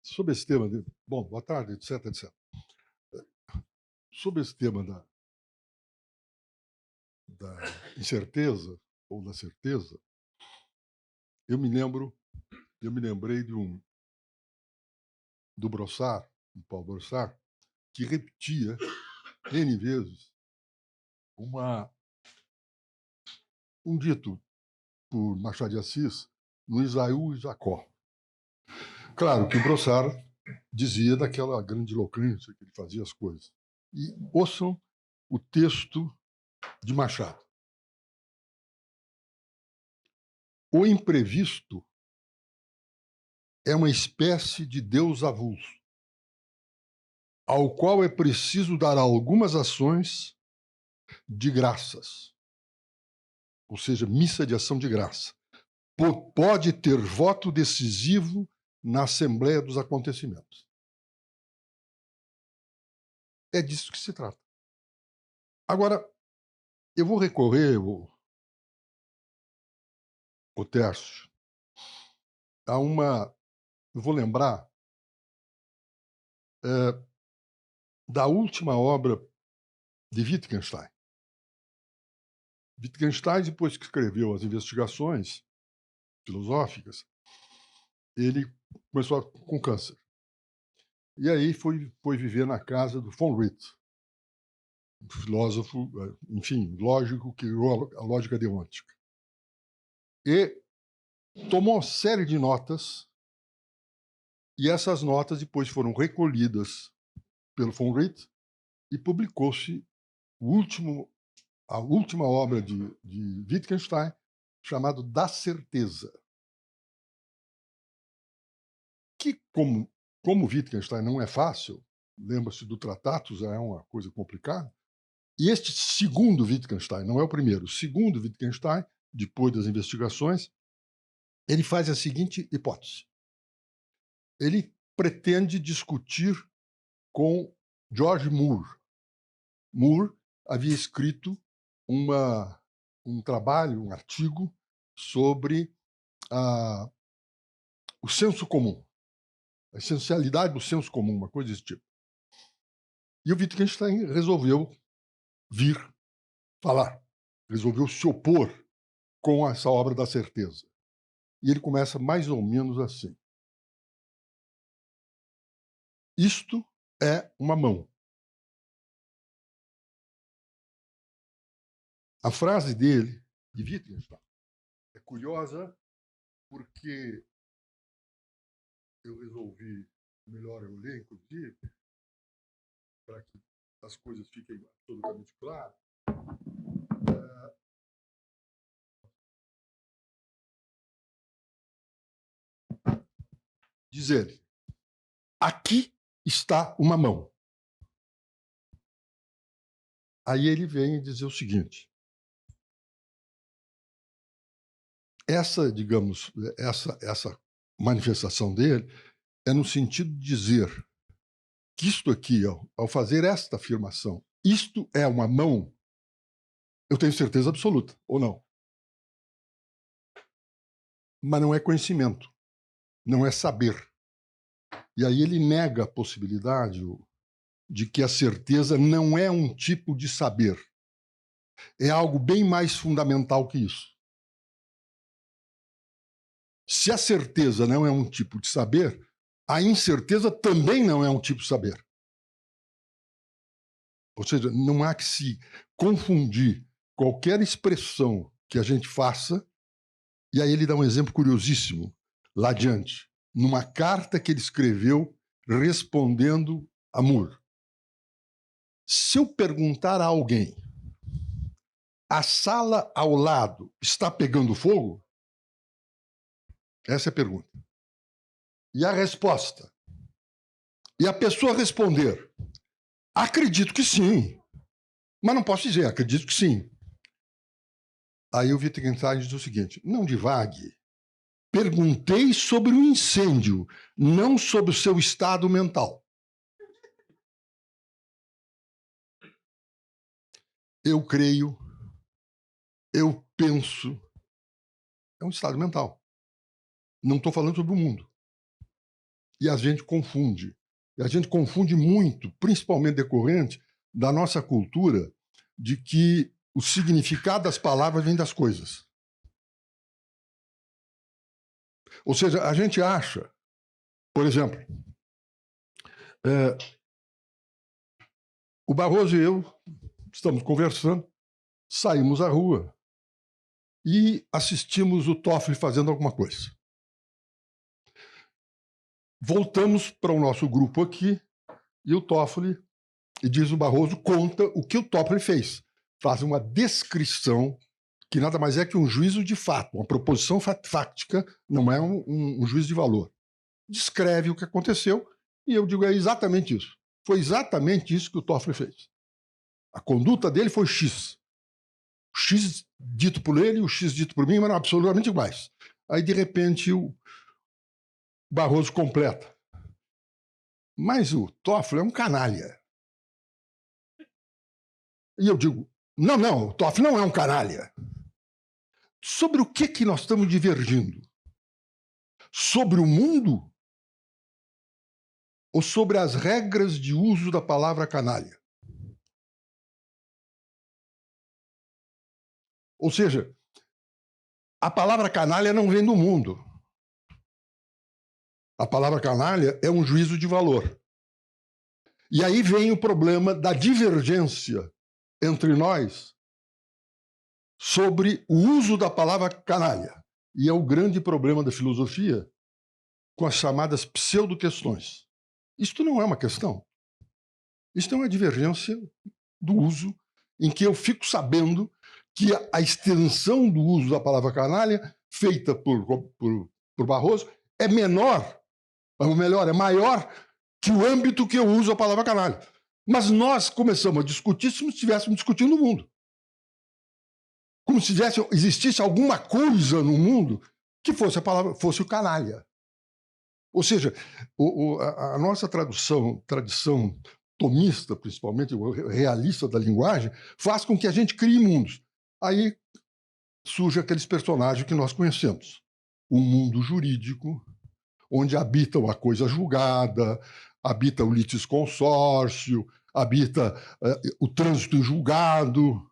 Sobre esse tema de... Bom, boa tarde, etc, etc. Sobre esse tema da incerteza ou da certeza, eu me lembrei do Brossard, do Paul Brossard, que repetia N vezes um dito por Machado de Assis no Isaú e Jacó. Claro que o Brossard dizia daquela grandiloquência que ele fazia as coisas. E ouçam o texto de Machado. O imprevisto é uma espécie de Deus avulso, ao qual é preciso dar algumas ações de graças, ou seja, missa de ação de graça. Pode ter voto decisivo na Assembleia dos Acontecimentos. É disso que se trata. Agora, eu vou recorrer, o Tércio, a uma... Eu vou lembrar da última obra de Wittgenstein. Wittgenstein, depois que escreveu as investigações filosóficas, ele começou com câncer. E aí foi viver na casa do von Wright, um filósofo, enfim, lógico, que criou a lógica deontica. E tomou uma série de notas, e essas notas depois foram recolhidas pelo von Wright e publicou-se a última obra de Wittgenstein, chamado Da Certeza. Que, como Wittgenstein não é fácil, lembra-se do Tratatus, é uma coisa complicada, e este segundo Wittgenstein, não é o primeiro, o segundo Wittgenstein, depois das investigações, ele faz a seguinte hipótese. Ele pretende discutir com George Moore. Moore havia escrito um trabalho, um artigo, sobre o senso comum, a essencialidade do senso comum, uma coisa desse tipo. E o Wittgenstein resolveu vir falar, resolveu se opor com essa obra da certeza. E ele começa mais ou menos assim. Isto é uma mão. A frase dele, de Wittgenstein, é curiosa porque eu resolvi, melhor eu ler, inclusive, para que as coisas fiquem absolutamente claras. Diz ele, aqui está uma mão. Aí ele vem dizer o seguinte, essa, digamos, essa manifestação dele é no sentido de dizer que isto aqui, ao fazer esta afirmação, isto é uma mão, eu tenho certeza absoluta, ou não. Mas não é conhecimento, não é saber. E aí ele nega a possibilidade de que a certeza não é um tipo de saber. É algo bem mais fundamental que isso. Se a certeza não é um tipo de saber, a incerteza também não é um tipo de saber. Ou seja, não há que se confundir qualquer expressão que a gente faça. E aí ele dá um exemplo curiosíssimo lá adiante, numa carta que ele escreveu respondendo a Moore. Se eu perguntar a alguém, a sala ao lado está pegando fogo? Essa é a pergunta. E a resposta? E a pessoa responder, acredito que sim, mas não posso dizer, acredito que sim. Aí o Wittgenstein diz o seguinte, não divague. Perguntei sobre o incêndio, não sobre o seu estado mental. Eu creio, eu penso, é um estado mental. Não estou falando sobre o mundo. E a gente confunde. E a gente confunde muito, principalmente decorrente da nossa cultura, de que o significado das palavras vem das coisas. Ou seja, a gente acha, por exemplo, o Barroso e eu estamos conversando, saímos à rua e assistimos o Toffoli fazendo alguma coisa. Voltamos para o nosso grupo aqui e o Toffoli, e diz o Barroso, conta o que o Toffoli fez. Faz uma descrição que nada mais é que um juízo de fato, uma proposição fáctica, não é um juízo de valor. Descreve o que aconteceu e eu digo, é exatamente isso. Foi exatamente isso que o Toffoli fez. A conduta dele foi X. O X dito por ele e o X dito por mim eram absolutamente iguais. Aí, de repente, o Barroso completa. Mas o Toffoli é um canalha. E eu digo, não, o Toffoli não é um canalha. Sobre o que nós estamos divergindo? Sobre o mundo? Ou sobre as regras de uso da palavra canalha? Ou seja, a palavra canalha não vem do mundo. A palavra canalha é um juízo de valor. E aí vem o problema da divergência entre nós sobre o uso da palavra canalha. E é o grande problema da filosofia com as chamadas pseudo-questões. Isto não é uma questão. Isto é uma divergência do uso em que eu fico sabendo que a extensão do uso da palavra canalha, feita por Barroso, é menor, ou melhor, é maior que o âmbito que eu uso a palavra canalha. Mas nós começamos a discutir como se estivéssemos discutindo o mundo. Como se existisse alguma coisa no mundo que fosse a palavra, fosse o canalha. Ou seja, a nossa tradição tomista, principalmente, realista da linguagem, faz com que a gente crie mundos. Aí surge aqueles personagens que nós conhecemos. Um mundo jurídico, onde habita a coisa julgada, habita o litisconsórcio, habita o trânsito em julgado.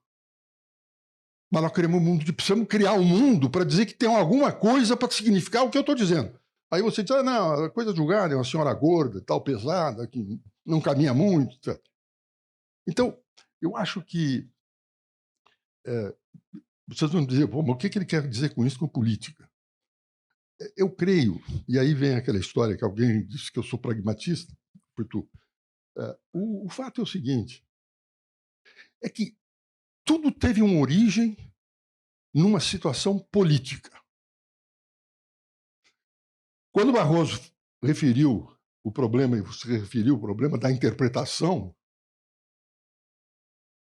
Mas nós queremos um mundo, precisamos criar um mundo para dizer que tem alguma coisa para significar o que eu estou dizendo. Aí você diz, não, a coisa julgada é uma senhora gorda, tal, pesada, que não caminha muito, etc. Então, eu acho que vocês vão dizer, mas o que ele quer dizer com isso, com política? Eu creio, e aí vem aquela história que alguém disse que eu sou pragmatista, foi tu. O fato é o seguinte, é que tudo teve uma origem numa situação política. Quando Barroso referiu o problema, e você referiu o problema da interpretação,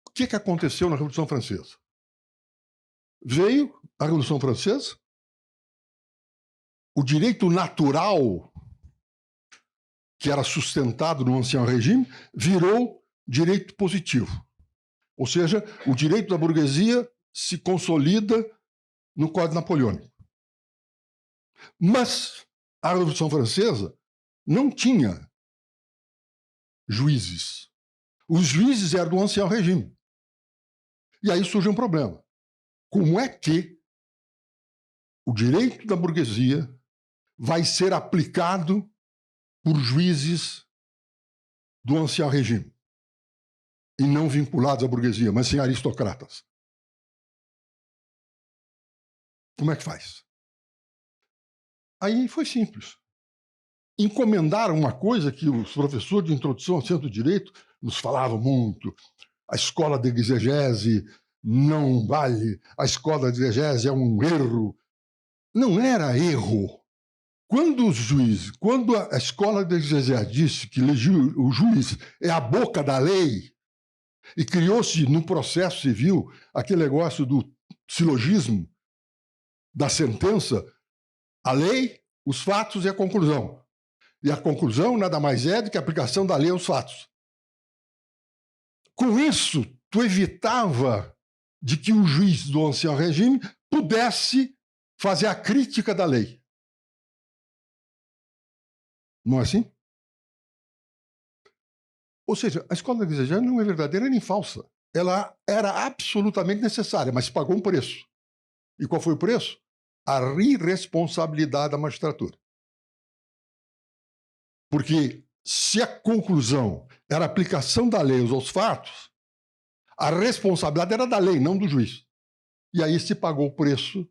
o que aconteceu na Revolução Francesa? Veio a Revolução Francesa, o direito natural, que era sustentado no Ancien Regime, virou direito positivo. Ou seja, o direito da burguesia se consolida no Código Napoleônico. Mas a Revolução Francesa não tinha juízes. Os juízes eram do Ancien Regime. E aí surge um problema. Como é que o direito da burguesia vai ser aplicado por juízes do Ancien Regime e não vinculados à burguesia, mas sim aristocratas? Como é que faz? Aí foi simples. Encomendaram uma coisa que os professores de introdução ao centro de direito nos falavam muito. A escola de exegese não vale, a escola de exegese é um erro. Não era erro. Quando a escola de exegese disse que o juiz é a boca da lei, e criou-se no processo civil aquele negócio do silogismo, da sentença, a lei, os fatos e a conclusão. E a conclusão nada mais é do que a aplicação da lei aos fatos. Com isso, tu evitava de que o juiz do Ancien Regime pudesse fazer a crítica da lei. Não é assim? Ou seja, a escola exegética não é verdadeira nem falsa. Ela era absolutamente necessária, mas pagou um preço. E qual foi o preço? A irresponsabilidade da magistratura. Porque se a conclusão era a aplicação da lei aos fatos, a responsabilidade era da lei, não do juiz. E aí se pagou o preço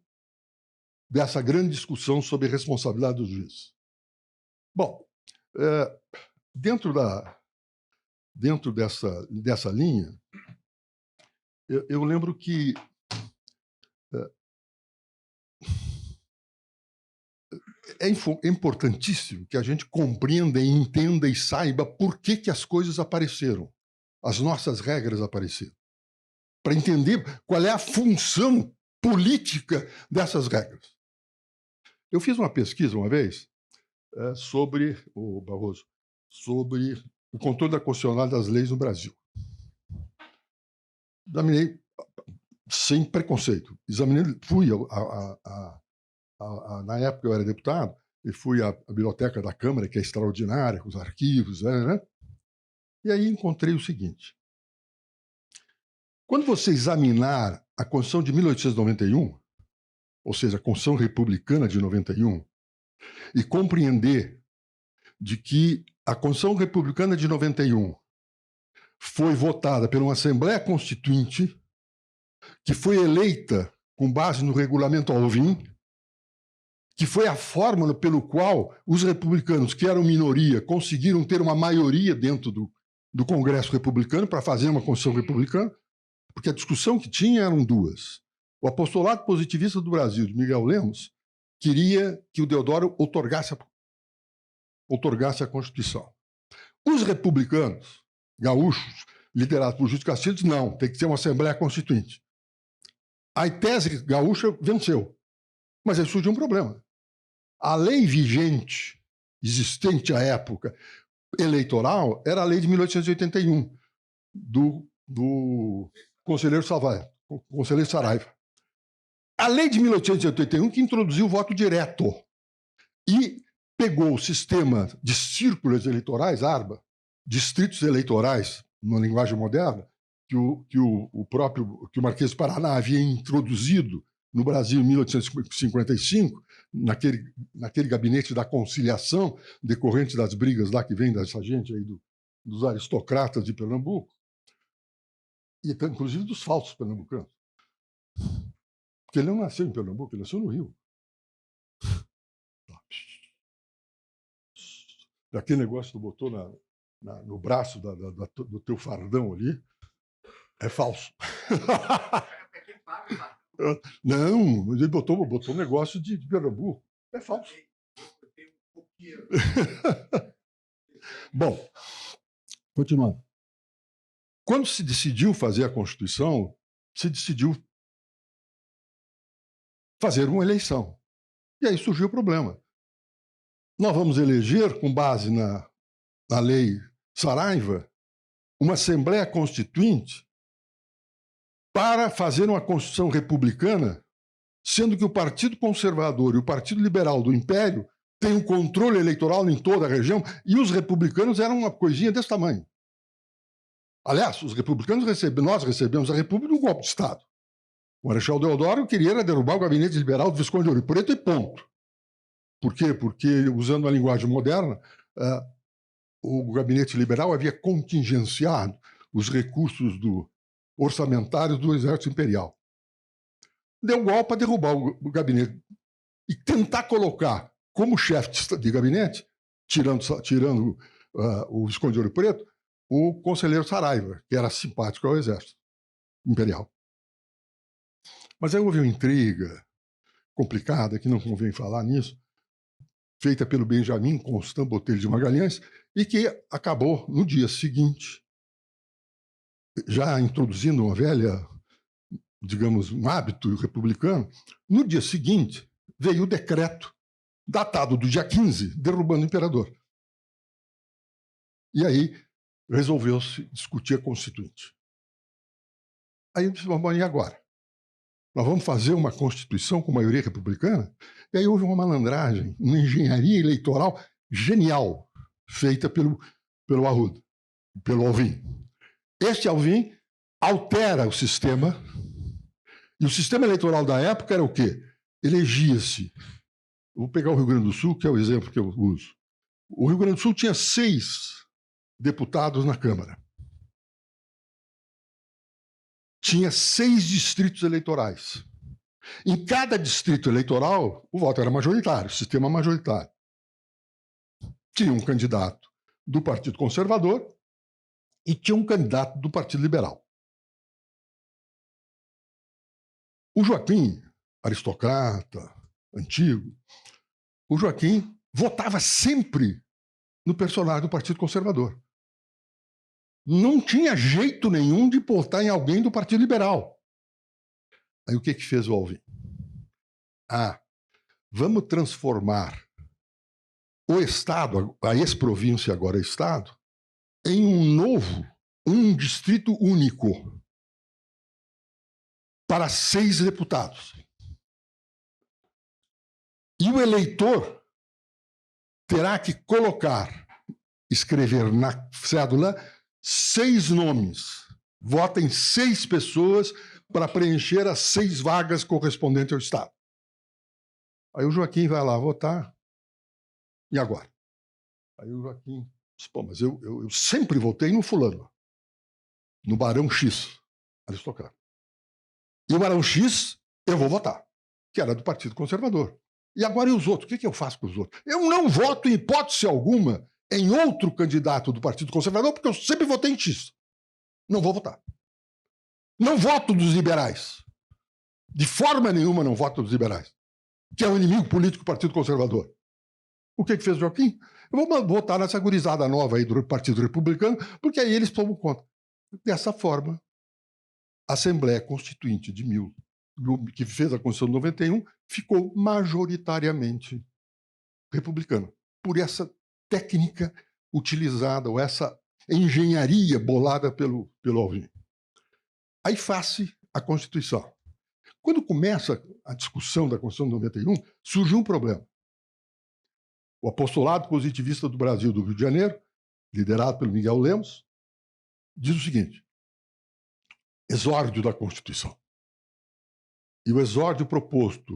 dessa grande discussão sobre a responsabilidade do juiz. Bom, dentro dessa linha, eu lembro que é importantíssimo que a gente compreenda e entenda e saiba por que as coisas apareceram, as nossas regras apareceram, para entender qual é a função política dessas regras. Eu fiz uma pesquisa uma vez sobre, Barroso, sobre o controle da constitucionalidade das leis no Brasil. Examinei sem preconceito. Fui na época eu era deputado, e fui à biblioteca da Câmara, que é extraordinária, com os arquivos, né? E aí encontrei o seguinte. Quando você examinar a Constituição de 1891, ou seja, a Constituição Republicana de 91, e compreender de que a Constituição Republicana de 91 foi votada por uma Assembleia Constituinte que foi eleita com base no regulamento Alvim, que foi a fórmula pelo qual os republicanos, que eram minoria, conseguiram ter uma maioria dentro do Congresso Republicano para fazer uma Constituição Republicana, porque a discussão que tinha eram duas. O apostolado positivista do Brasil, de Miguel Lemos, queria que o Deodoro outorgasse a Constituição. Os republicanos, gaúchos, liderados por Júlio Castilhos, não, tem que ser uma Assembleia Constituinte. A tese gaúcha venceu, mas aí surgiu um problema. A lei vigente, existente à época, eleitoral, era a lei de 1881, do conselheiro Saraiva. A lei de 1881 que introduziu o voto direto e pegou o sistema de círculos eleitorais, ARBA, distritos eleitorais, numa linguagem moderna, que o Marquês de Paraná havia introduzido no Brasil em 1855, naquele gabinete da conciliação decorrente das brigas lá que vem dessa gente aí dos aristocratas de Pernambuco, e inclusive dos falsos pernambucanos. Porque ele não nasceu em Pernambuco, ele nasceu no Rio. Aquele negócio que tu botou no braço do teu fardão ali é falso. Não, ele botou um negócio de Pernambuco. É falso. Bom, continuando. Quando se decidiu fazer a Constituição, se decidiu fazer uma eleição. E aí surgiu o problema. Nós vamos eleger, com base na lei Saraiva, uma Assembleia Constituinte para fazer uma Constituição republicana, sendo que o Partido Conservador e o Partido Liberal do Império têm um controle eleitoral em toda a região, e os republicanos eram uma coisinha desse tamanho. Aliás, os republicanos nós recebemos a República num golpe de Estado. O Marechal Deodoro queria derrubar o gabinete liberal do Visconde de Ouro Preto e ponto. Por quê? Porque, usando a linguagem moderna, o gabinete liberal havia contingenciado os recursos orçamentários do Exército Imperial. Deu um golpe para derrubar o gabinete e tentar colocar como chefe de gabinete, tirando o Visconde de Ouro Preto, o conselheiro Saraiva, que era simpático ao Exército Imperial. Mas aí houve uma intriga complicada, que não convém falar nisso, feita pelo Benjamin Constant Botelho de Magalhães, e que acabou, no dia seguinte, já introduzindo uma velha, digamos, um hábito republicano, no dia seguinte veio o decreto, datado do dia 15, derrubando o imperador. E aí resolveu-se discutir a Constituinte. Aí eu disse, bom, e agora? Nós vamos fazer uma Constituição com maioria republicana? E aí houve uma malandragem, uma engenharia eleitoral genial. feita pelo Arruda, pelo Alvim. Este Alvim altera o sistema, e o sistema eleitoral da época era o quê? Elegia-se. Vou pegar o Rio Grande do Sul, que é o exemplo que eu uso. O Rio Grande do Sul tinha 6 deputados na Câmara. Tinha 6 distritos eleitorais. Em cada distrito eleitoral, o voto era majoritário, o sistema majoritário. Tinha um candidato do Partido Conservador e tinha um candidato do Partido Liberal. O Joaquim, aristocrata, antigo, o Joaquim votava sempre no personagem do Partido Conservador. Não tinha jeito nenhum de votar em alguém do Partido Liberal. Aí o que fez o Alvim? Vamos transformar o Estado, a ex-província agora é Estado, em um distrito único para 6 deputados. E o eleitor terá que escrever na cédula 6 nomes. Votem 6 pessoas para preencher as 6 vagas correspondentes ao Estado. Aí o Joaquim vai lá votar. E agora? Aí o Joaquim diz, mas eu sempre votei no fulano, no Barão X, aristocrata. E o Barão X, eu vou votar, que era do Partido Conservador. E agora e os outros? O que eu faço com os outros? Eu não voto, em hipótese alguma, em outro candidato do Partido Conservador, porque eu sempre votei em X. Não vou votar. Não voto dos liberais. De forma nenhuma não voto dos liberais, que é o inimigo político do Partido Conservador. O que fez o Joaquim? Eu vou votar nessa gurizada nova aí do Partido Republicano, porque aí eles tomam conta. Dessa forma, a Assembleia Constituinte que fez a Constituição de 91 ficou majoritariamente republicana. Por essa técnica utilizada, ou essa engenharia bolada pelo Alvim. Aí faz-se a Constituição. Quando começa a discussão da Constituição de 91, surgiu um problema. O apostolado positivista do Brasil, do Rio de Janeiro, liderado pelo Miguel Lemos, diz o seguinte: exórdio da Constituição. E o exórdio proposto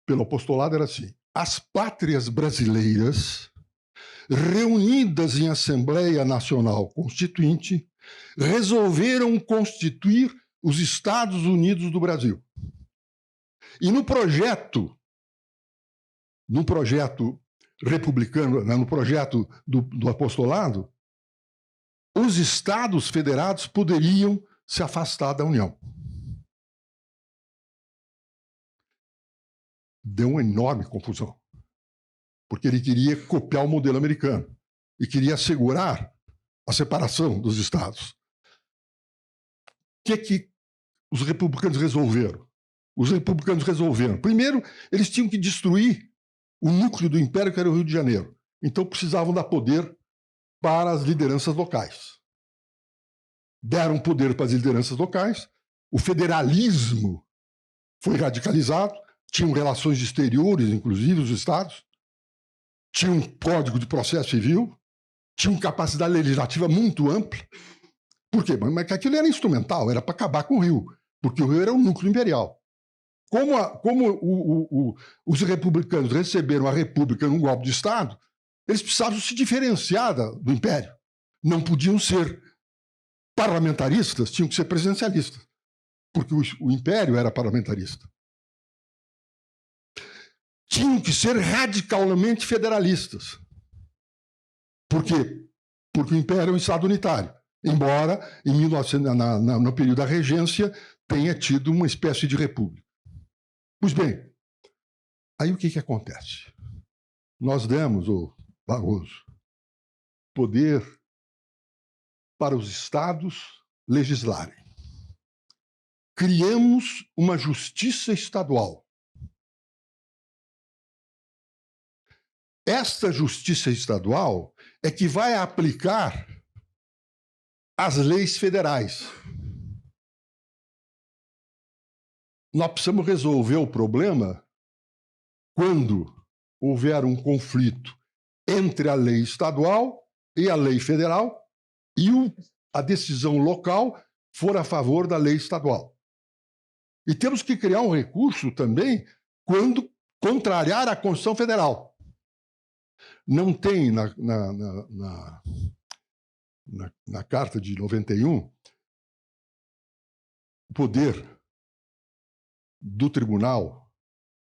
pelo apostolado era assim: as pátrias brasileiras, reunidas em Assembleia Nacional Constituinte, resolveram constituir os Estados Unidos do Brasil. E no projeto republicano, no projeto do apostolado, os estados federados poderiam se afastar da União. Deu uma enorme confusão, porque ele queria copiar o modelo americano e queria assegurar a separação dos estados. O que os republicanos resolveram? Os republicanos resolveram. Primeiro, eles tinham que destruir o núcleo do império, que era o Rio de Janeiro. Então, precisavam dar poder para as lideranças locais. Deram poder para as lideranças locais, o federalismo foi radicalizado, tinham relações exteriores, inclusive, os estados, tinham um código de processo civil, tinham capacidade legislativa muito ampla. Por quê? Mas aquilo era instrumental, era para acabar com o Rio, porque o Rio era um núcleo imperial. Como os republicanos receberam a República num golpe de Estado, eles precisavam se diferenciar do Império. Não podiam ser parlamentaristas, tinham que ser presidencialistas, porque o Império era parlamentarista. Tinham que ser radicalmente federalistas. Por quê? Porque o Império é um Estado unitário, embora, no período da regência, tenha tido uma espécie de república. Pois bem, aí o que acontece? Nós demos, Barroso, poder para os estados legislarem. Criamos uma justiça estadual. Esta justiça estadual é que vai aplicar as leis federais. Nós precisamos resolver o problema quando houver um conflito entre a lei estadual e a lei federal e a decisão local for a favor da lei estadual. E temos que criar um recurso também quando contrariar a Constituição Federal. Não tem na Carta de 91 o poder do tribunal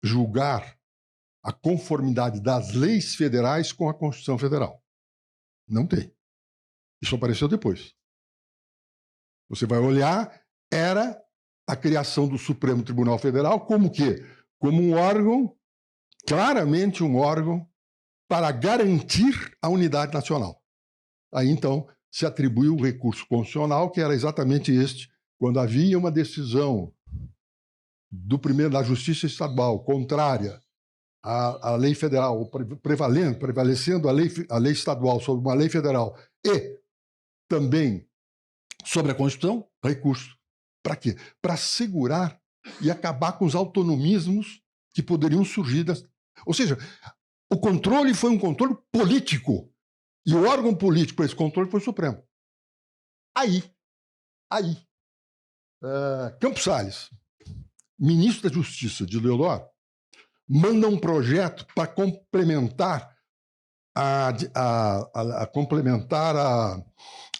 julgar a conformidade das leis federais com a Constituição Federal. Não tem. Isso apareceu depois. Você vai olhar, era a criação do Supremo Tribunal Federal como quê? Como um órgão, claramente um órgão, para garantir a unidade nacional. Aí, então, se atribuiu o recurso constitucional, que era exatamente este, quando havia uma decisão da Justiça Estadual contrária à lei federal, prevalecendo a lei estadual sobre uma lei federal e também sobre a Constituição, recurso. Para quê? Para assegurar e acabar com os autonomismos que poderiam surgir. Ou seja, o controle foi um controle político. E o órgão político para esse controle foi o Supremo. Campos Salles, ministro da Justiça de Deodoro, manda um projeto para complementar a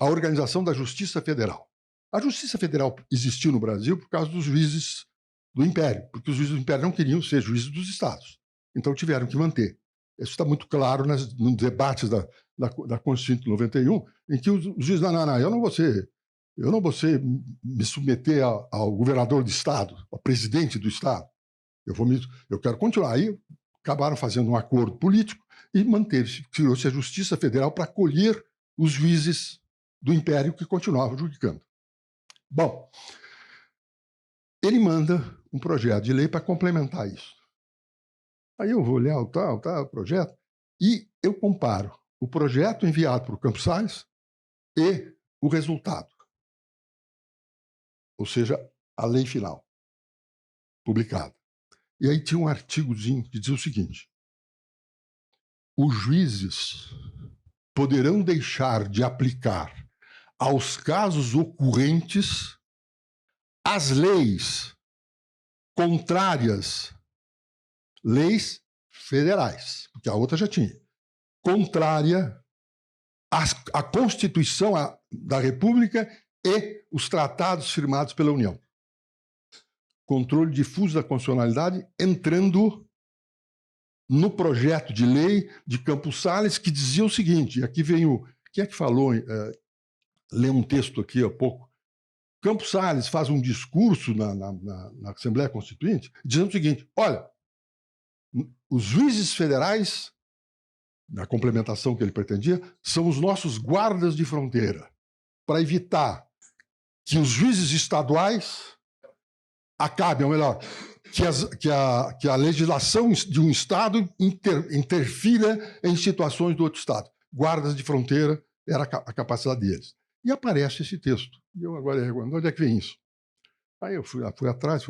organização da Justiça Federal. A Justiça Federal existiu no Brasil por causa dos juízes do Império, porque os juízes do Império não queriam ser juízes dos estados. Então tiveram que manter. Isso está muito claro nos debates da Constituição de 91, em que os juízes, não, eu não vou me submeter ao governador do estado, ao presidente do estado. Eu quero continuar. Aí acabaram fazendo um acordo político e criou-se a Justiça Federal para acolher os juízes do Império que continuavam julgando. Bom, ele manda um projeto de lei para complementar isso. Aí eu vou olhar o projeto e eu comparo o projeto enviado por Campos Salles e o resultado. Ou seja, a lei final, publicada. E aí tinha um artigozinho que dizia o seguinte: os juízes poderão deixar de aplicar aos casos ocorrentes as leis contrárias, leis federais, porque a outra já tinha, contrária à Constituição da República e os tratados firmados pela União. Controle difuso da constitucionalidade entrando no projeto de lei de Campos Salles, que dizia o seguinte, aqui vem quem é que falou, lê um texto aqui há pouco, Campos Salles faz um discurso na Assembleia Constituinte, dizendo o seguinte, olha, os juízes federais, na complementação que ele pretendia, são os nossos guardas de fronteira, para evitar que os juízes estaduais acabem, ou melhor, que a legislação de um Estado interfira em situações do outro Estado. Guardas de fronteira era a capacidade deles. E aparece esse texto. E eu agora pergunto, onde é que vem isso? Aí eu fui atrás,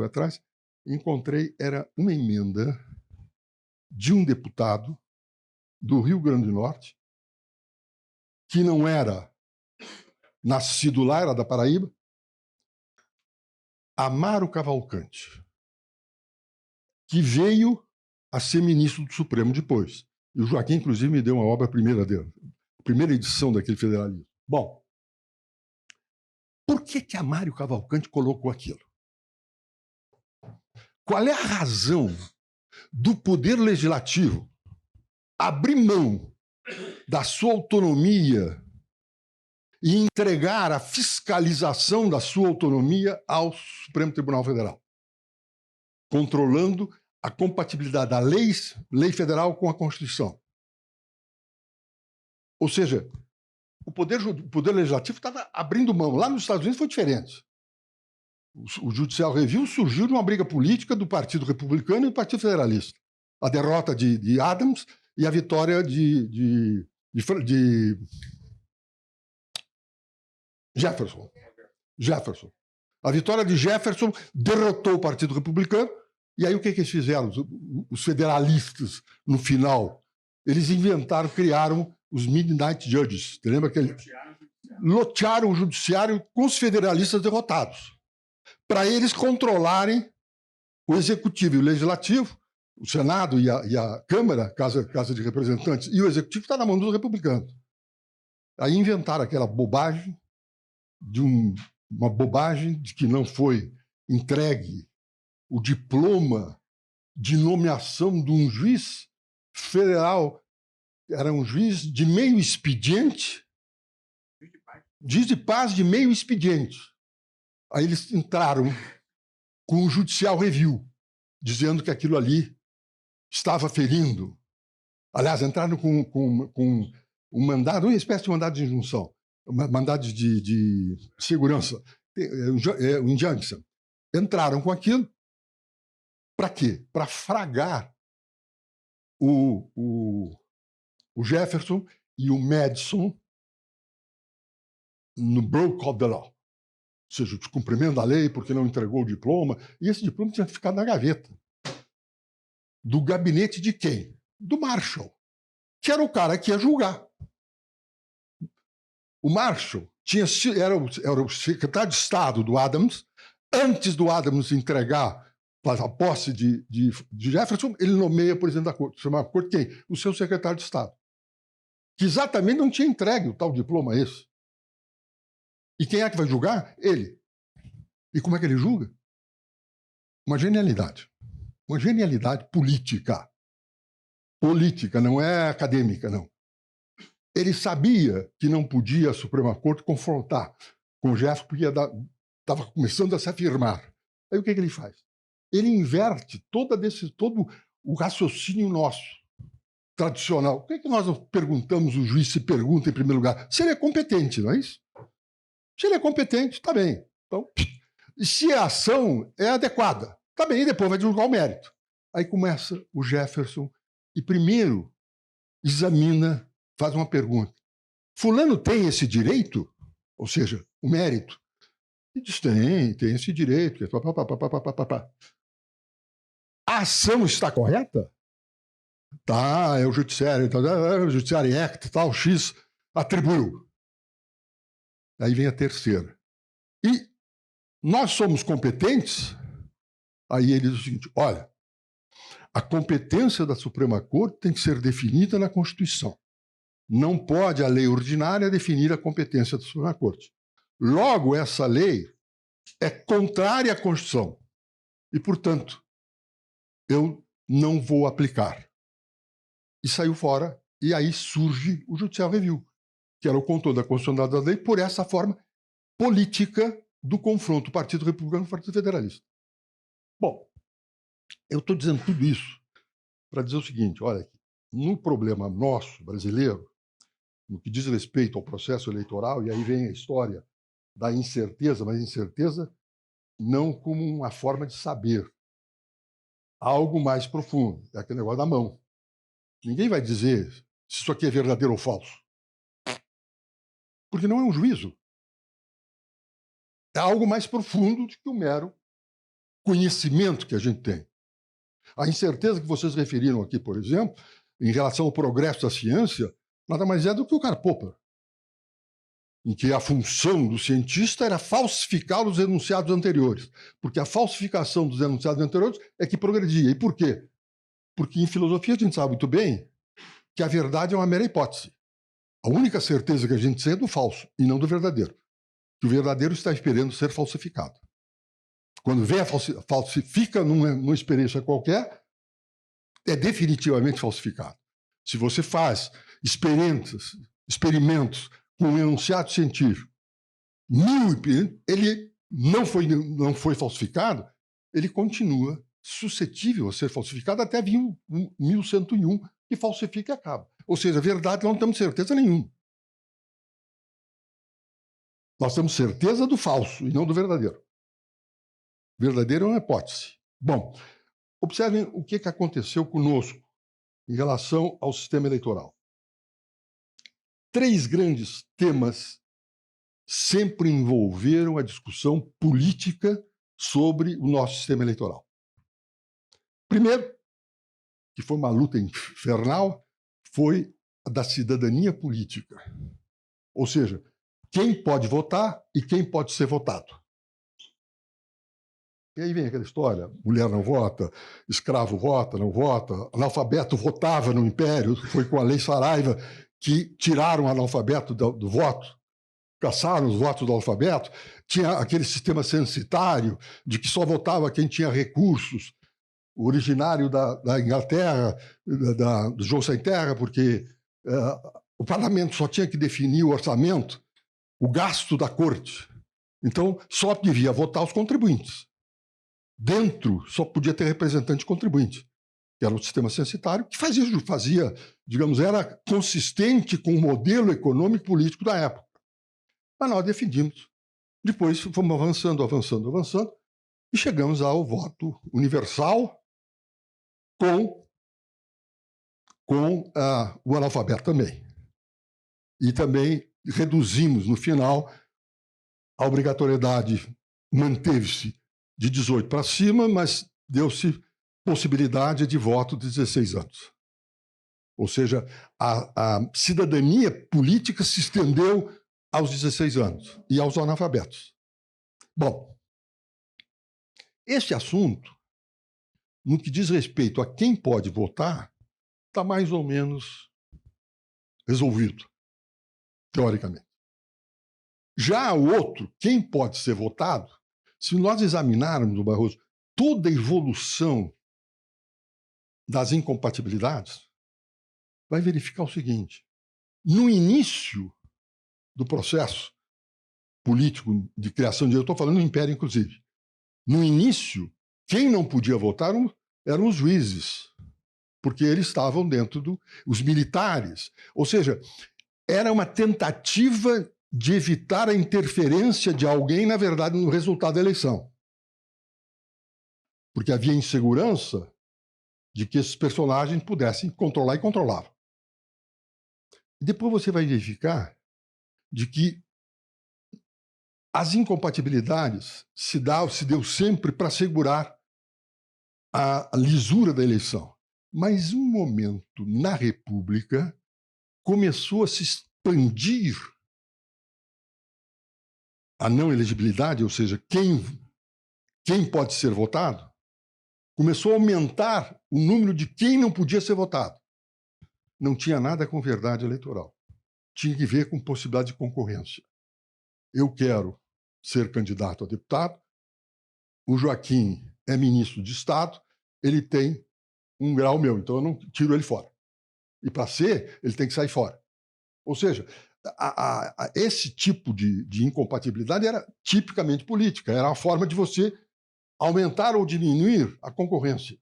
e encontrei, era uma emenda de um deputado do Rio Grande do Norte, que não era nascido lá, era da Paraíba, Amaro Cavalcante, que veio a ser ministro do Supremo depois. E o Joaquim, inclusive, me deu uma obra-primeira dele, primeira edição daquele federalismo. Bom, por que Amaro Cavalcante colocou aquilo? Qual é a razão do Poder Legislativo abrir mão da sua autonomia e entregar a fiscalização da sua autonomia ao Supremo Tribunal Federal, controlando a compatibilidade da lei federal com a Constituição? Ou seja, o Poder Legislativo estava abrindo mão. Lá nos Estados Unidos foi diferente. O Judicial Review surgiu de uma briga política do Partido Republicano e do Partido Federalista. A derrota de Adams e a vitória de Jefferson. A vitória de Jefferson derrotou o Partido Republicano, e aí o que eles fizeram? Os federalistas, no final, Eles inventaram, criaram os Midnight Judges. Você lembra que eles lotearam o judiciário com os federalistas derrotados, para eles controlarem o executivo e o legislativo, o Senado e a Câmara, Casa de Representantes, e o executivo está na mão dos republicanos. Aí inventaram aquela bobagem uma bobagem de que não foi entregue o diploma de nomeação de um juiz federal. Era um juiz de meio expediente, juiz de paz de meio expediente. Aí eles entraram com o Judicial Review, dizendo que aquilo ali estava ferindo. Aliás, entraram com um mandado, uma espécie de mandado de injunção, mandado de segurança, um injunction. Entraram com aquilo. Para quê? Para fragar o Jefferson e o Madison no broke of the law. Ou seja, o descumprimento da lei porque não entregou o diploma. E esse diploma tinha ficado na gaveta. Do gabinete de quem? Do Marshall, que era o cara que ia julgar. O Marshall era o secretário de Estado do Adams. Antes do Adams entregar a posse de Jefferson, ele nomeia presidente da corte. Chama a corte quem? O seu secretário de Estado. Que exatamente não tinha entregue o tal diploma a esse. E quem é que vai julgar? Ele. E como é que ele julga? Uma genialidade. Uma genialidade política. Política, não é acadêmica, não. Ele sabia que não podia a Suprema Corte confrontar com o Jefferson porque estava começando a se afirmar. Aí o que ele faz? Ele inverte todo o raciocínio nosso, tradicional. Por que nós não perguntamos, o juiz se pergunta em primeiro lugar? Se ele é competente, não é isso? Se ele é competente, está bem. Então, se a ação é adequada, está bem, e depois vai julgar o mérito. Aí começa o Jefferson e primeiro examina, faz uma pergunta. Fulano tem esse direito? Ou seja, o mérito. E diz, tem esse direito. A ação está correta? Tá, é o Judiciário, é o Judiciário Act, tal, X atribuiu. Aí vem a terceira. E nós somos competentes? Aí ele diz o seguinte, olha, a competência da Suprema Corte tem que ser definida na Constituição. Não pode a lei ordinária definir a competência da Suprema Corte. Logo, essa lei é contrária à Constituição. E, portanto, eu não vou aplicar. E saiu fora, e aí surge o Judicial Review, que era o controle da constitucionalidade da lei por essa forma política do confronto Partido Republicano e Partido Federalista. Bom, eu estou dizendo tudo isso para dizer o seguinte, olha, no problema nosso, brasileiro, no que diz respeito ao processo eleitoral, e aí vem a história da incerteza, mas incerteza não como uma forma de saber, algo mais profundo, é aquele negócio da mão. Ninguém vai dizer se isso aqui é verdadeiro ou falso. Porque não é um juízo. É algo mais profundo do que o mero conhecimento que a gente tem. A incerteza que vocês referiram aqui, por exemplo, em relação ao progresso da ciência, nada mais é do que o Karl Popper, em que a função do cientista era falsificar os enunciados anteriores, porque a falsificação dos enunciados anteriores é que progredia. E por quê? Porque em filosofia a gente sabe muito bem que a verdade é uma mera hipótese. A única certeza que a gente tem é do falso e não do verdadeiro. Que o verdadeiro está esperando ser falsificado. Quando vem falsifica numa experiência qualquer, é definitivamente falsificado. Se você faz experimentos com um enunciado científico, ele não foi falsificado, ele continua suscetível a ser falsificado até vir 1101, que falsifica e acaba. Ou seja, a verdade não temos certeza nenhuma. Nós temos certeza do falso e não do verdadeiro. O verdadeiro é uma hipótese. Bom, observem o que aconteceu conosco em relação ao sistema eleitoral. 3 grandes temas sempre envolveram a discussão política sobre o nosso sistema eleitoral. Primeiro, que foi uma luta infernal, foi a da cidadania política. Ou seja, quem pode votar e quem pode ser votado. E aí vem aquela história, mulher não vota, escravo vota, não vota, analfabeto votava no Império, foi com a Lei Saraiva que tiraram o analfabeto do voto, caçaram os votos do alfabeto, tinha aquele sistema censitário de que só votava quem tinha recursos, originário da Inglaterra, do João Sem Terra, porque o parlamento só tinha que definir o orçamento, o gasto da corte. Então, só devia votar os contribuintes. Dentro, só podia ter representante contribuinte, que era o sistema censitário, que fazia, digamos, era consistente com o modelo econômico e político da época. Mas nós definimos. Depois fomos avançando, e chegamos ao voto universal com o analfabeto também. E também reduzimos, no final, a obrigatoriedade manteve-se de 18 para cima, mas deu-se possibilidade de voto de 16 anos. Ou seja, a cidadania política se estendeu aos 16 anos e aos analfabetos. Bom, este assunto, no que diz respeito a quem pode votar, está mais ou menos resolvido, teoricamente. Já o outro, quem pode ser votado, se nós examinarmos, Barroso, toda a evolução das incompatibilidades, vai verificar o seguinte: no início do processo político de criação de... Eu estou falando do Império, inclusive. No início, quem não podia votar eram os juízes, porque eles estavam dentro os militares. Ou seja, era uma tentativa de evitar a interferência de alguém, na verdade, no resultado da eleição. Porque havia insegurança de que esses personagens pudessem controlar e controlavam. Depois você vai verificar de que as incompatibilidades se deu sempre para assegurar a lisura da eleição. Mas um momento na República começou a se expandir a não elegibilidade, ou seja, quem pode ser votado, começou a aumentar o número de quem não podia ser votado. Não tinha nada com verdade eleitoral. Tinha que ver com possibilidade de concorrência. Eu quero ser candidato a deputado, o Joaquim é ministro de Estado, ele tem um grau meu, então eu não tiro ele fora. E para ser, ele tem que sair fora. Ou seja, esse tipo de incompatibilidade era tipicamente política, era uma forma de você aumentar ou diminuir a concorrência.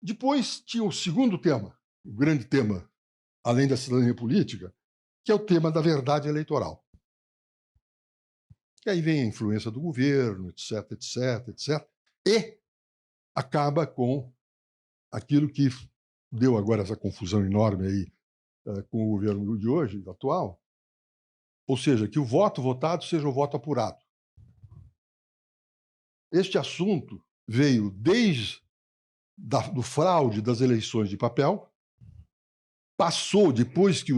Depois tinha o segundo tema, o grande tema, além da cidadania política, que é o tema da verdade eleitoral. E aí vem a influência do governo, etc, etc, etc, e acaba com aquilo que deu agora essa confusão enorme aí com o governo de hoje, atual, ou seja, que o voto votado seja o voto apurado. Este assunto veio desde do fraude das eleições de papel, passou depois que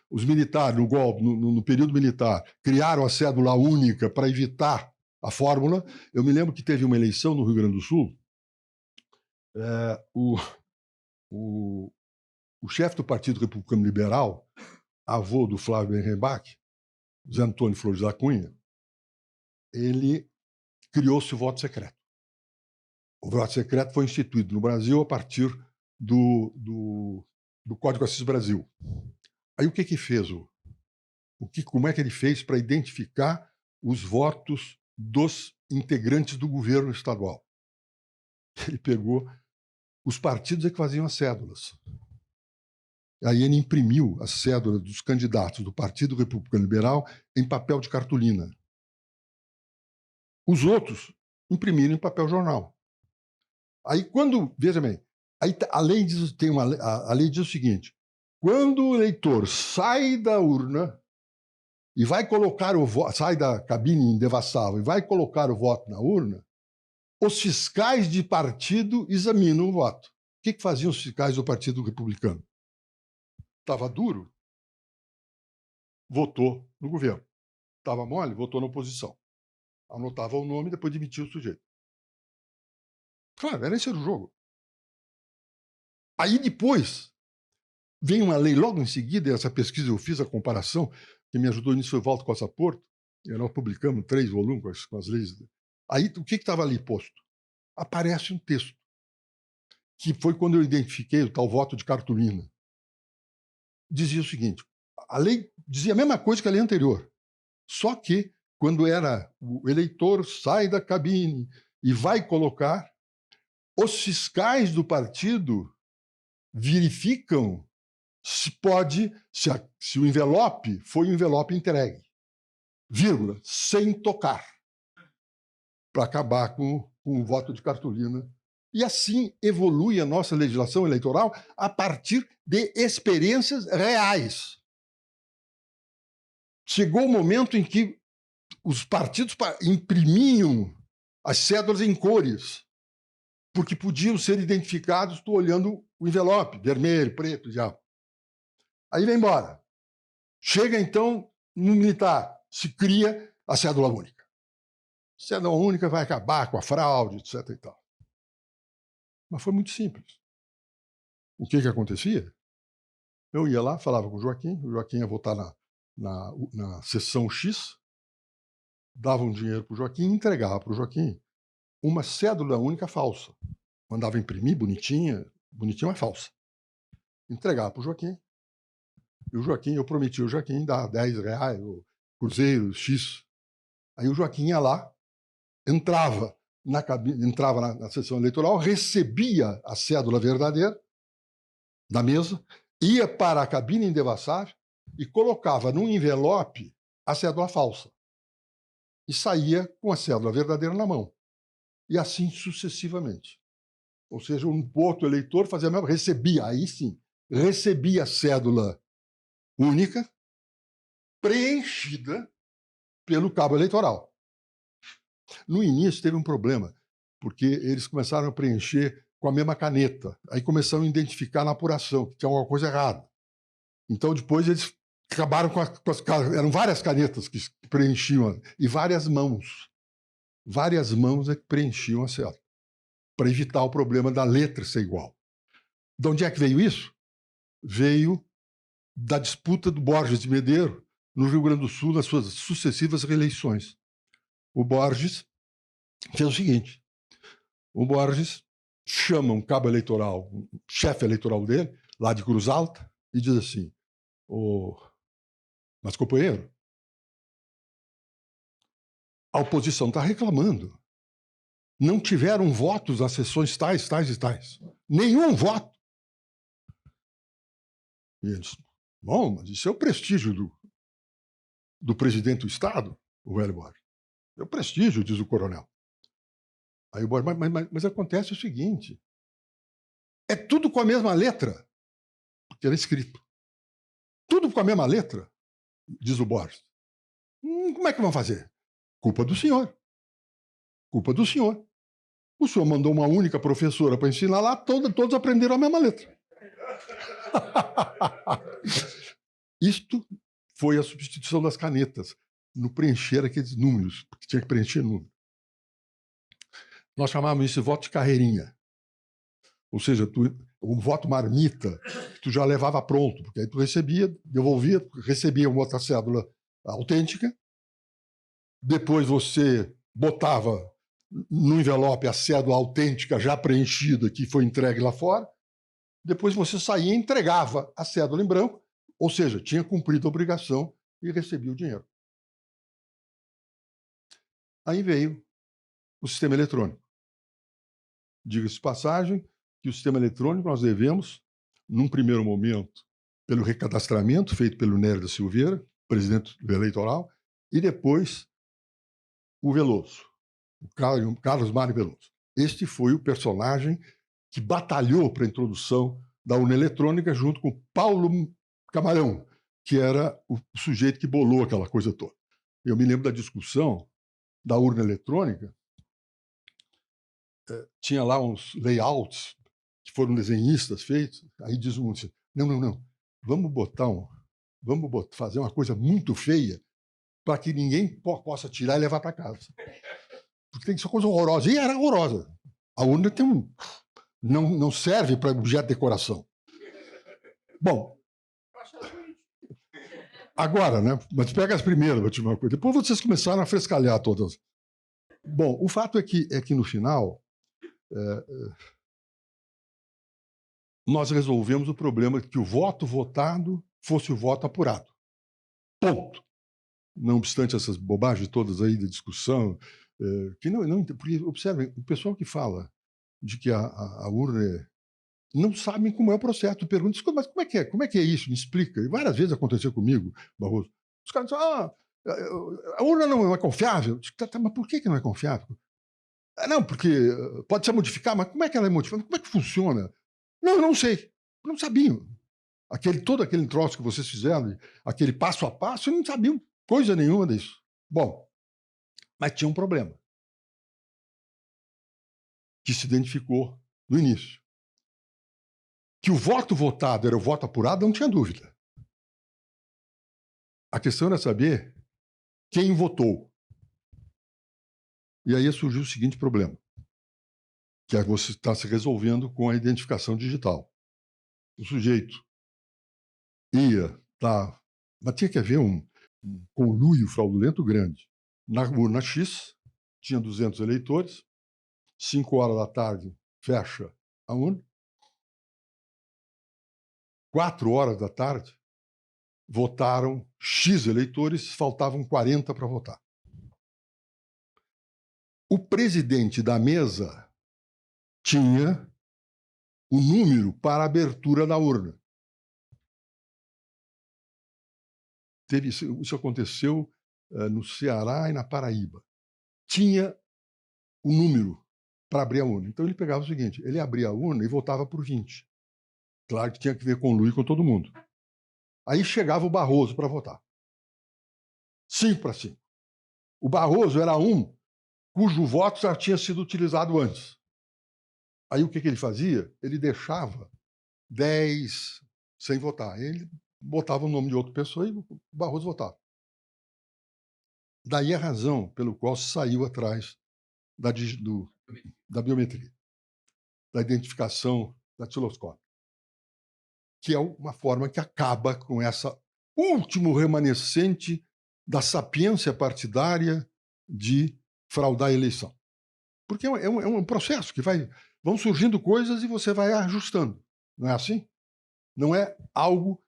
os militares, no golpe, no período militar, criaram a cédula única para evitar a fórmula. Eu me lembro que teve uma eleição no Rio Grande do Sul, o chefe do Partido Republicano Liberal, avô do Flávio Benrembach, José Antônio Flores da Cunha, ele criou-se o voto secreto. O voto secreto foi instituído no Brasil a partir do Código Assis Brasil. Aí o que fez? Como é que ele fez para identificar os votos dos integrantes do governo estadual? Ele pegou os partidos que faziam as cédulas. Aí ele imprimiu as cédulas dos candidatos do Partido Republicano Liberal em papel de cartolina. Os outros imprimiram em papel jornal. Aí quando, veja bem, aí a lei diz, a lei diz o seguinte: quando o eleitor sai da urna e vai colocar o voto, sai da cabine indevassável e vai colocar o voto na urna, os fiscais de partido examinam o voto. que faziam os fiscais do Partido Republicano? Estava duro, votou no governo. Estava mole, votou na oposição. Anotava o nome e depois demitia o sujeito. Claro, era esse o jogo. Aí depois vem uma lei logo em seguida, essa pesquisa eu fiz a comparação, que me ajudou nisso foi o Walter Costa Porto, e nós publicamos 3 volumes com as leis. Aí o que estava ali posto? Aparece um texto, que foi quando eu identifiquei o tal voto de cartolina. Dizia o seguinte, a lei dizia a mesma coisa que a lei anterior, só que quando era o eleitor sai da cabine e vai colocar, os fiscais do partido verificam se o envelope foi o envelope entregue, vírgula, sem tocar, para acabar com o voto de cartolina. E assim evolui a nossa legislação eleitoral a partir de experiências reais. Chegou o momento em que os partidos imprimiam as cédulas em cores, porque podiam ser identificados tu olhando o envelope, vermelho, preto, já. Aí vem embora. Chega, então, no militar, se cria a cédula única. A cédula única vai acabar com a fraude, etc. e tal. Mas foi muito simples. O que acontecia? Eu ia lá, falava com o Joaquim ia votar na sessão X, dava um dinheiro para o Joaquim e entregava para o Joaquim uma cédula única falsa. Mandava imprimir, bonitinha, mas falsa. Entregava para o Joaquim. E o Joaquim, eu prometi ao Joaquim dar R$10, o cruzeiro, X. Aí o Joaquim ia lá, entrava na cabine, entrava na sessão eleitoral, recebia a cédula verdadeira da mesa, ia para a cabine indevassável e colocava num envelope a cédula falsa. E saía com a cédula verdadeira na mão. E assim sucessivamente. Ou seja, um outro eleitor fazia a mesma, recebia, aí sim, recebia a cédula única, preenchida pelo cabo eleitoral. No início teve um problema, porque eles começaram a preencher com a mesma caneta. Aí começaram a identificar na apuração que tinha alguma coisa errada. Então, depois, eles acabaram com as eram várias canetas que preenchiam, e várias mãos. Várias mãos é que preenchiam a cédula, para evitar o problema da letra ser igual. De onde é que veio isso? Veio da disputa do Borges de Medeiros no Rio Grande do Sul, nas suas sucessivas reeleições. O Borges fez o seguinte, o Borges chama um cabo eleitoral, um chefe eleitoral dele, lá de Cruz Alta, e diz assim, mas companheiro, a oposição está reclamando. Não tiveram votos nas sessões tais, tais e tais. Nenhum voto. E ele disse, bom, mas isso é o prestígio do presidente do Estado, o velho Borges. É o prestígio, diz o coronel. Aí o Borges, mas acontece o seguinte, é tudo com a mesma letra, porque era escrito. Tudo com a mesma letra, diz o Borges. Como é que vão fazer? Culpa do senhor. Culpa do senhor. O senhor mandou uma única professora para ensinar lá, todos aprenderam a mesma letra. Isto foi a substituição das canetas, no preencher aqueles números, porque tinha que preencher número. Nós chamávamos isso de voto de carreirinha. Ou seja, o voto marmita, tu já levava pronto, porque aí tu recebia, devolvia, recebia uma outra cédula autêntica, depois você botava no envelope a cédula autêntica já preenchida, que foi entregue lá fora, depois você saía e entregava a cédula em branco, ou seja, tinha cumprido a obrigação e recebia o dinheiro. Aí veio o sistema eletrônico. Diga-se de passagem que o sistema eletrônico nós devemos, num primeiro momento, pelo recadastramento feito pelo Nery da Silveira, presidente do eleitoral, e depois o Veloso, o Carlos Mário Veloso. Este foi o personagem que batalhou para a introdução da urna eletrônica junto com Paulo Camarão, que era o sujeito que bolou aquela coisa toda. Eu me lembro da discussão da urna eletrônica, tinha lá uns layouts que foram desenhistas feitos, aí diz um assim, não, vamos fazer uma coisa muito feia para que ninguém possa tirar e levar para casa. Porque tem que ser coisa horrorosa. E era horrorosa. A urna não serve para objeto de decoração. Bom, agora, né? Mas pega as primeiras, vou te uma coisa. Depois vocês começaram a frescalhar todas. Bom, o fato é que no final nós resolvemos o problema de que o voto votado fosse o voto apurado. Ponto. Não obstante essas bobagens todas aí de discussão, que não porque, observem, o pessoal que fala de que a urna não sabem como é o processo. Tu pergunta, mas como é que é isso? Me explica. E várias vezes aconteceu comigo, Barroso. Os caras dizem, a urna não é confiável. Mas por que não é confiável? Não, porque pode ser modificada, mas como é que ela é modificada? Como é que funciona? Não, eu não sei. Não sabiam. Todo aquele troço que vocês fizeram, aquele passo a passo, não sabiam coisa nenhuma disso. Bom, mas tinha um problema que se identificou no início. Que o voto votado era o voto apurado, não tinha dúvida. A questão era saber quem votou. E aí surgiu o seguinte problema, que você está se resolvendo com a identificação digital. O sujeito mas tinha que haver um conluio fraudulento grande. Na urna X, tinha 200 eleitores, 5 horas da tarde fecha a urna, 4 horas da tarde votaram X eleitores, faltavam 40 para votar. O presidente da mesa tinha o número para a abertura da urna. Isso aconteceu no Ceará e na Paraíba. Tinha o número para abrir a urna. Então ele pegava o seguinte, ele abria a urna e votava por 20. Claro que tinha que ver conluio com todo mundo. Aí chegava o Barroso para votar. 5-5. O Barroso era um cujo voto já tinha sido utilizado antes. Aí o que ele fazia? Ele deixava 10 sem votar. Ele botava o nome de outra pessoa e o Barroso votava. Daí a razão pelo qual saiu atrás da biometria, da identificação datiloscópica, que é uma forma que acaba com essa último remanescente da sapiência partidária de fraudar a eleição. Porque é um processo que vão surgindo coisas e você vai ajustando. Não é assim? Não é algo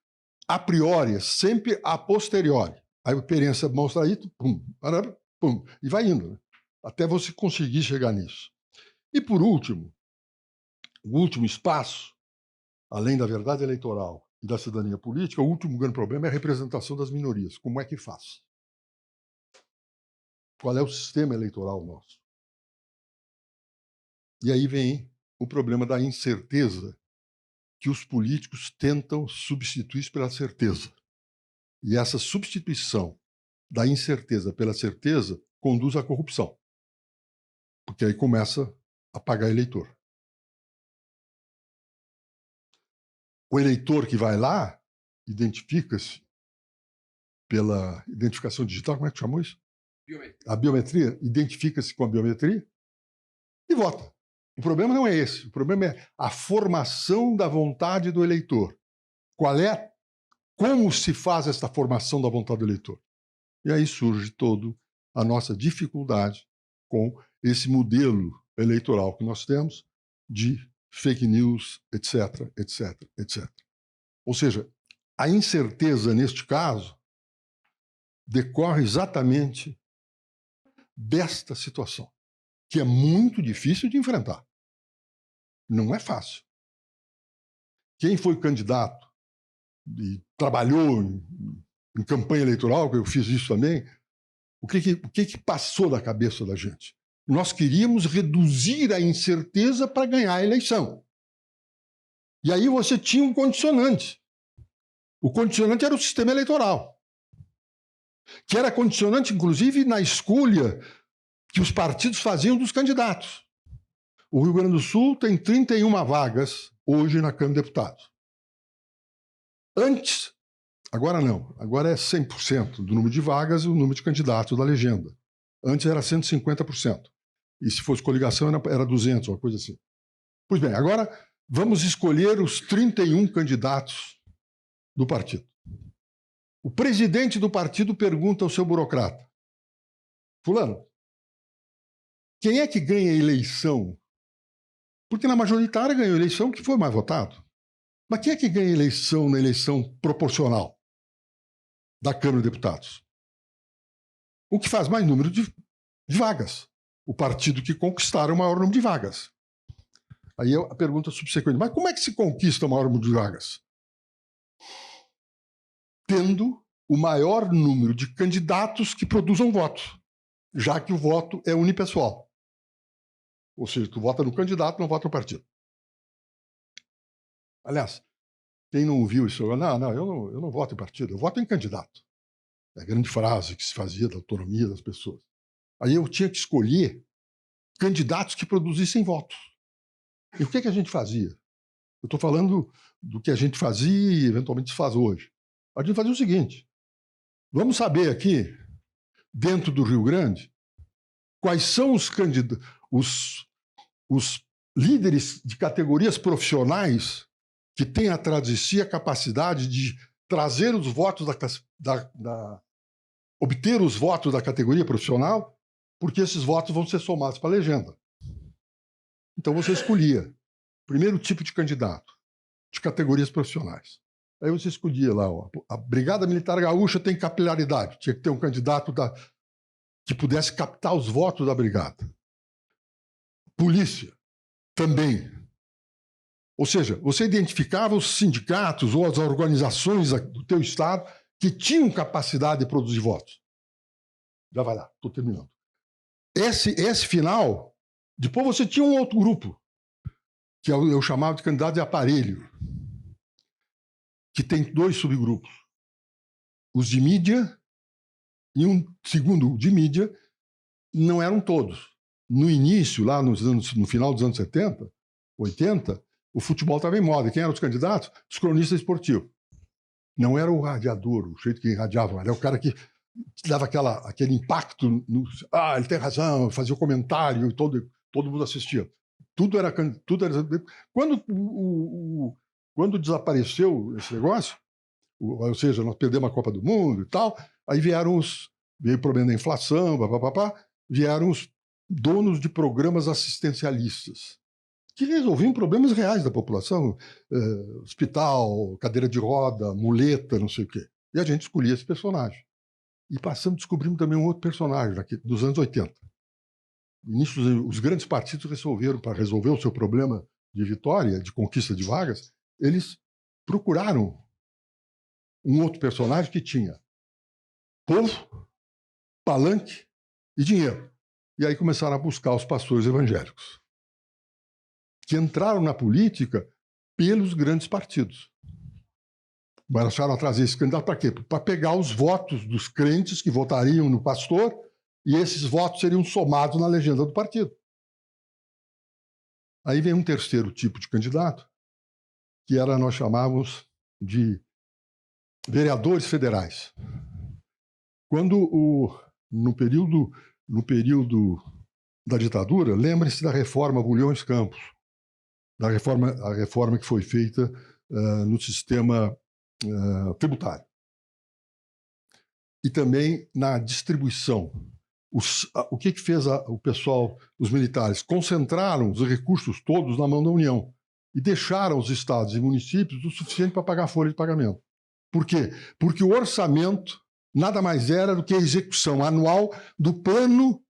a priori, é sempre a posteriori. A experiência mostra isso, pum, pum, e vai indo, né? Até você conseguir chegar nisso. E, por último, o último espaço, além da verdade eleitoral e da cidadania política, o último grande problema é a representação das minorias. Como é que faz? Qual é o sistema eleitoral nosso? E aí vem o problema da incerteza que os políticos tentam substituir pela certeza. E essa substituição da incerteza pela certeza conduz à corrupção. Porque aí começa a pagar eleitor. O eleitor que vai lá identifica-se pela identificação digital, como é que chamou isso? A biometria, identifica-se com a biometria e vota. O problema não é esse, o problema é a formação da vontade do eleitor. Como se faz esta formação da vontade do eleitor? E aí surge toda a nossa dificuldade com esse modelo eleitoral que nós temos de fake news, etc, etc, etc. Ou seja, a incerteza, neste caso, decorre exatamente desta situação, que é muito difícil de enfrentar. Não é fácil. Quem foi candidato e trabalhou em campanha eleitoral, que eu fiz isso também, o que passou da cabeça da gente? Nós queríamos reduzir a incerteza para ganhar a eleição. E aí você tinha um condicionante. O condicionante era o sistema eleitoral, que era condicionante, inclusive, na escolha que os partidos faziam dos candidatos. O Rio Grande do Sul tem 31 vagas hoje na Câmara de Deputados. Antes, agora não, agora é 100% do número de vagas e o número de candidatos da legenda. Antes era 150%. E se fosse coligação era 200, uma coisa assim. Pois bem, agora vamos escolher os 31 candidatos do partido. O presidente do partido pergunta ao seu burocrata: fulano, quem é que ganha a eleição? Porque na majoritária ganhou a eleição que foi mais votado. Mas quem é que ganha a eleição na eleição proporcional da Câmara de Deputados? O que faz mais número de vagas. O partido que conquistar o maior número de vagas. Aí a pergunta subsequente: mas como é que se conquista o maior número de vagas? Tendo o maior número de candidatos que produzam votos, já que o voto é unipessoal. Ou seja, tu vota no candidato, não vota no partido. Aliás, quem não ouviu isso, eu não voto em partido, eu voto em candidato. É a grande frase que se fazia da autonomia das pessoas. Aí eu tinha que escolher candidatos que produzissem votos. E o que a gente fazia? Eu estou falando do que a gente fazia e eventualmente se faz hoje. A gente fazia o seguinte: vamos saber aqui, dentro do Rio Grande, quais são os candidatos, os líderes de categorias profissionais que têm atrás de si a capacidade de trazer os votos obter os votos da categoria profissional, porque esses votos vão ser somados para a legenda. Então você escolhia primeiro tipo de candidato, de categorias profissionais. Aí você escolhia lá, ó, a Brigada Militar Gaúcha tem capilaridade, tinha que ter um candidato que pudesse captar os votos da brigada. Polícia, também. Ou seja, você identificava os sindicatos ou as organizações do teu estado que tinham capacidade de produzir votos. Já vai lá, estou terminando. Esse final, depois você tinha um outro grupo, que eu chamava de candidato de aparelho, que tem 2 subgrupos. Os de mídia e um segundo de mídia, não eram todos. No início, lá no final dos anos 70, 80, o futebol estava em moda. Quem eram os candidatos? Os cronistas esportivos. Não era o radiador, o jeito que irradiava, era o cara que dava aquele impacto. Ele tem razão, fazia o comentário, e todo mundo assistia. Tudo era. Quando desapareceu esse negócio, ou seja, nós perdemos a Copa do Mundo e tal, aí veio o problema da inflação, vieram os donos de programas assistencialistas, que resolviam problemas reais da população, hospital, cadeira de roda, muleta, não sei o quê. E a gente escolhia esse personagem. E descobrimos também um outro personagem dos anos 80. No início, os grandes partidos resolveram, para resolver o seu problema de vitória, de conquista de vagas, eles procuraram um outro personagem que tinha povo, palanque e dinheiro. E aí começaram a buscar os pastores evangélicos, que entraram na política pelos grandes partidos. Mas acharam a trazer esse candidato para quê? Para pegar os votos dos crentes que votariam no pastor, e esses votos seriam somados na legenda do partido. Aí vem um terceiro tipo de candidato, que nós chamávamos de vereadores federais. Quando no período da ditadura, lembre-se da reforma Bulhões Campos, a reforma que foi feita no sistema tributário. E também na distribuição. O que fez o pessoal, os militares? Concentraram os recursos todos na mão da União e deixaram os estados e municípios o suficiente para pagar a folha de pagamento. Por quê? Porque o orçamento nada mais era do que a execução anual do Plano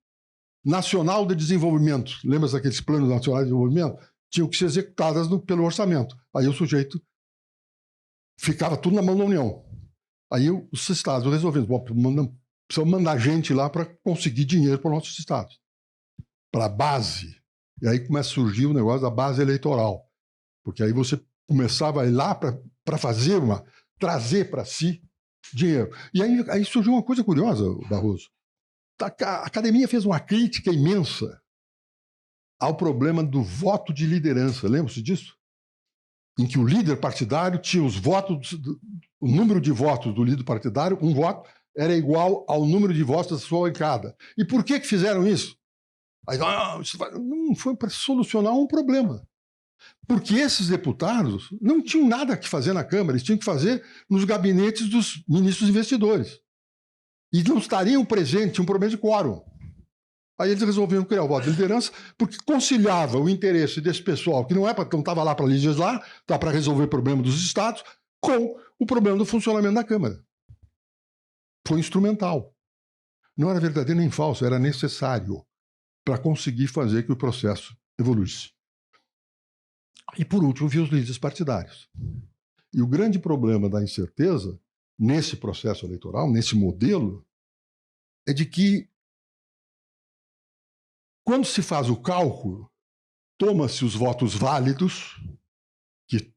Nacional de Desenvolvimento. Lembra daqueles planos nacionais de desenvolvimento? Tinham que ser executadas pelo orçamento. Aí o sujeito ficava tudo na mão da União. Aí os estados resolveram, precisamos mandar gente lá para conseguir dinheiro para os nossos estados, para a base. E aí começa a surgir o negócio da base eleitoral, porque aí você começava a ir lá para trazer para si dinheiro. E aí surgiu uma coisa curiosa, Barroso. A academia fez uma crítica imensa ao problema do voto de liderança. Lembra-se disso? Em que o líder partidário tinha os votos, o número de votos do líder partidário, um voto era igual ao número de votos da sua bancada. E por que fizeram isso? Aí, não foi para solucionar um problema. Porque esses deputados não tinham nada que fazer na Câmara, eles tinham que fazer nos gabinetes dos ministros investidores. E não estariam presentes, tinha um problema de quórum. Aí eles resolveram criar o voto de liderança, porque conciliava o interesse desse pessoal, que não estava lá para legislar, está para resolver o problema dos estados, com o problema do funcionamento da Câmara. Foi instrumental. Não era verdadeiro nem falso, era necessário para conseguir fazer que o processo evoluísse. E, por último, vi os líderes partidários. E o grande problema da incerteza, nesse processo eleitoral, nesse modelo, é de que, quando se faz o cálculo, toma-se os votos válidos, que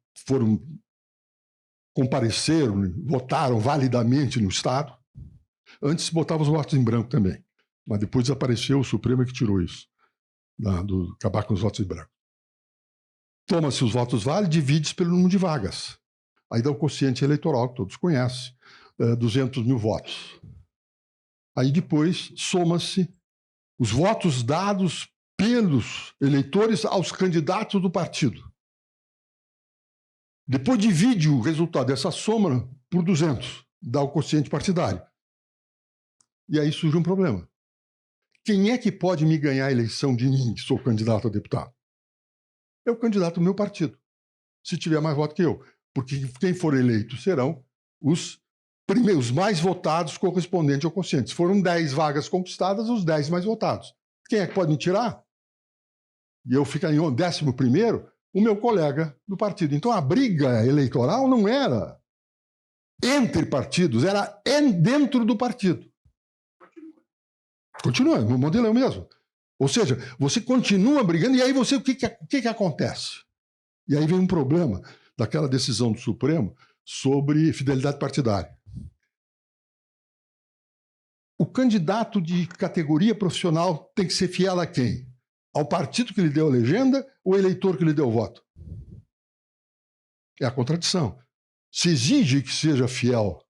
compareceram, votaram validamente no Estado. Antes se botava os votos em branco também, mas depois apareceu o Supremo que tirou isso, acabar com os votos em branco. Toma-se os votos válidos, divide-se pelo número de vagas. Aí dá o quociente eleitoral, que todos conhecem, 200 mil votos. Aí depois soma-se os votos dados pelos eleitores aos candidatos do partido. Depois divide o resultado dessa soma por 200, dá o quociente partidário. E aí surge um problema. Quem é que pode me ganhar a eleição de mim, que sou candidato a deputado? É o candidato do meu partido, se tiver mais votos que eu. Porque quem for eleito serão os mais votados correspondentes ao quociente. Se foram 10 vagas conquistadas, os 10 mais votados. Quem é que pode me tirar? E eu ficar em 11º, o meu colega do partido. Então a briga eleitoral não era entre partidos, era dentro do partido. Continua, o modelo é o mesmo. Ou seja, você continua brigando, e aí o que acontece? E aí vem um problema daquela decisão do Supremo sobre fidelidade partidária. O candidato de categoria profissional tem que ser fiel a quem? Ao partido que lhe deu a legenda ou ao eleitor que lhe deu o voto? É a contradição. Se exige que seja fiel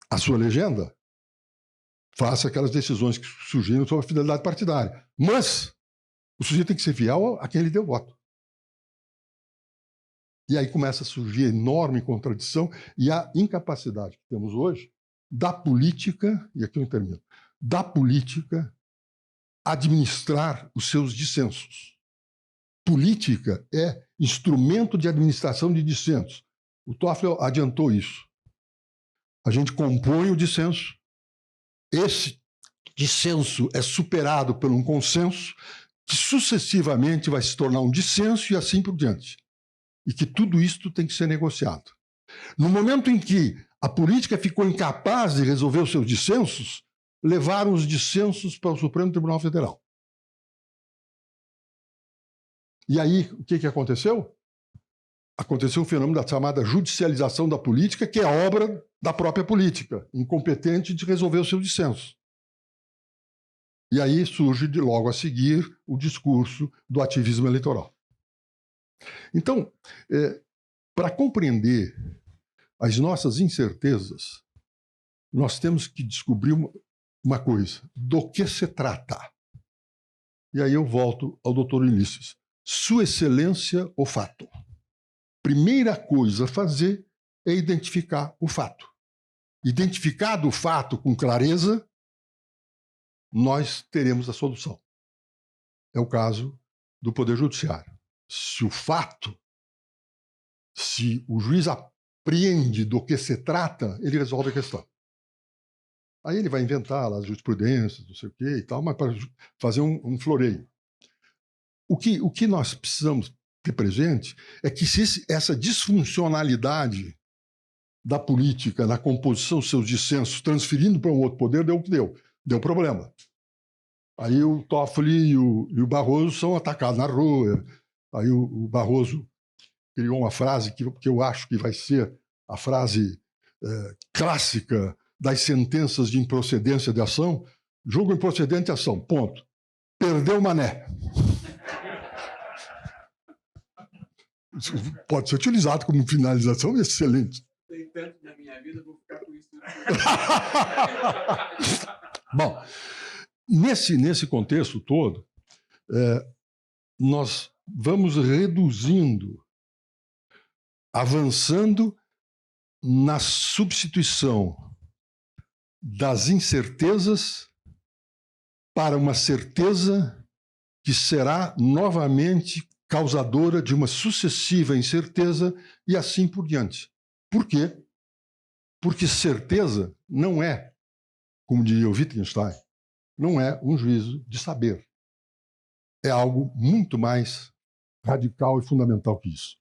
à sua legenda, faça aquelas decisões que surgiram sobre a fidelidade partidária. Mas o sujeito tem que ser fiel a quem lhe deu o voto. E aí começa a surgir a enorme contradição e a incapacidade que temos hoje da política, e aqui eu termino, da política administrar os seus dissensos. Política é instrumento de administração de dissensos. O Toffler adiantou isso. A gente compõe o dissenso, esse dissenso é superado por um consenso que sucessivamente vai se tornar um dissenso e assim por diante. E que tudo isto tem que ser negociado. No momento em que a política ficou incapaz de resolver os seus dissensos, levaram os dissensos para o Supremo Tribunal Federal. E aí, o que aconteceu? Aconteceu o fenômeno da chamada judicialização da política, que é obra da própria política, incompetente de resolver os seus dissensos. E aí surge, logo a seguir, o discurso do ativismo eleitoral. Então, para compreender as nossas incertezas, nós temos que descobrir uma coisa: do que se trata? E aí eu volto ao doutor Ulisses. Sua Excelência, o fato. Primeira coisa a fazer é identificar o fato. Identificado o fato com clareza, nós teremos a solução. É o caso do Poder Judiciário. Se o juiz apreende do que se trata, ele resolve a questão. Aí ele vai inventar lá as jurisprudências, não sei o quê e tal, mas para fazer um floreio. O que nós precisamos ter presente é que se essa disfuncionalidade da política na composição dos seus dissensos, transferindo para um outro poder, deu o que deu. Deu problema. Aí o Toffoli e o Barroso são atacados na rua. Aí o Barroso criou uma frase que eu acho que vai ser a frase clássica das sentenças de improcedência de ação: julgo improcedente a ação, ponto. Perdeu o mané. Pode ser utilizado como finalização excelente. Tem tanto na minha vida, vou ficar com isso. Bom, nesse contexto todo, nós vamos reduzindo, avançando na substituição das incertezas para uma certeza que será novamente causadora de uma sucessiva incerteza e assim por diante. Por quê? Porque certeza não é, como diria o Wittgenstein, não é um juízo de saber. É algo muito mais radical e fundamental que isso.